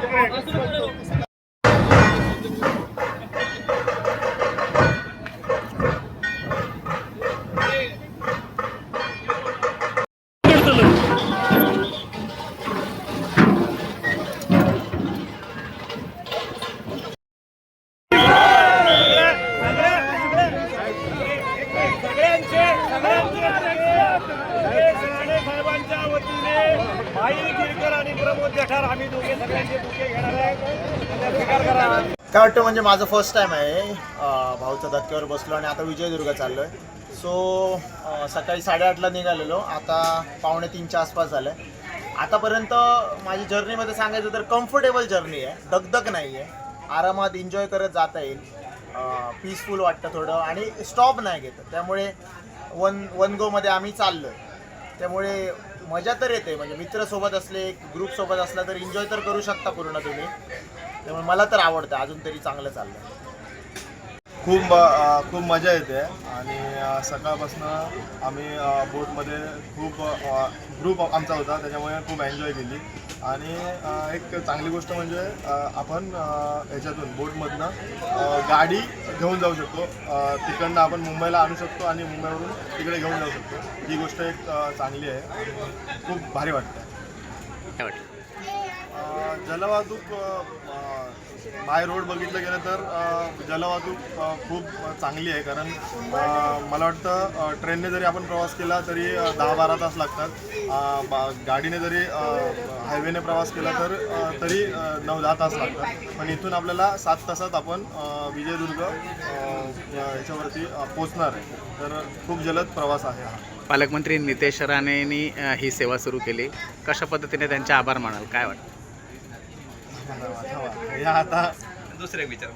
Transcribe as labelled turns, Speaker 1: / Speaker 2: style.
Speaker 1: काय वाटतं म्हणजे माझं फर्स्ट टाइम आहे भाऊच्या धक्क्यावर बसलो आणि आता विजयदुर्ग चाललो आहे. सो सकाळी 8:30ला निघालेलो, आता 2:45च्या आसपास झालं आहे. आतापर्यंत माझी जर्नीमध्ये सांगायचं तर कम्फर्टेबल जर्नी आहे, दगदग नाही आहे, आरामात एन्जॉय करत जाता येईल, पीसफुल वाटतं थोडं आणि स्टॉप नाही घेत. त्यामुळे वन गोमध्ये आम्ही चाललो आहे, त्यामुळे मजा तर येते. म्हणजे मित्रसोबत असले, ग्रुपसोबत असला तर एन्जॉय तर करू शकता पूर्ण तुम्ही. त्यामुळे मला तर आवडतं, अजून तरी चांगलं चाललं.
Speaker 2: खूप मजा येते आणि सकाळपासून आम्ही बोटमध्ये खूप ग्रुप आमचा होता, त्याच्यामुळे खूप एन्जॉय केली. आणि एक चांगली गोष्ट म्हणजे आपण ह्याच्यातून बोटमधनं गाडी घेऊन जाऊ शकतो, तिकडनं आपण मुंबईला आणू शकतो आणि मुंबईवरून तिकडे घेऊन जाऊ शकतो. ही गोष्ट एक चांगली आहे, खूप भारी वाटतं. जलवाहतूक बाय रोड बघितलं गेलं तर जलवाहतूक खूप चांगली आहे, कारण मला वाटतं ट्रेनने जरी आपण प्रवास केला तरी 10-12 तास लागतात, गाडीने जरी हायवेने प्रवास केला तर तरी 9-10 तास लागतात. पण इथून आपल्याला 7 तासात आपण विजयदुर्ग याच्यावरती पोचणार आहे, तर खूप जलद प्रवास आहे हा.
Speaker 3: पालकमंत्री नितेश राणेंनी ही सेवा सुरू केली, कशा पद्धतीने त्यांचे आभार मानाल, काय वाटतं?
Speaker 2: या आता
Speaker 3: दुसरे विचार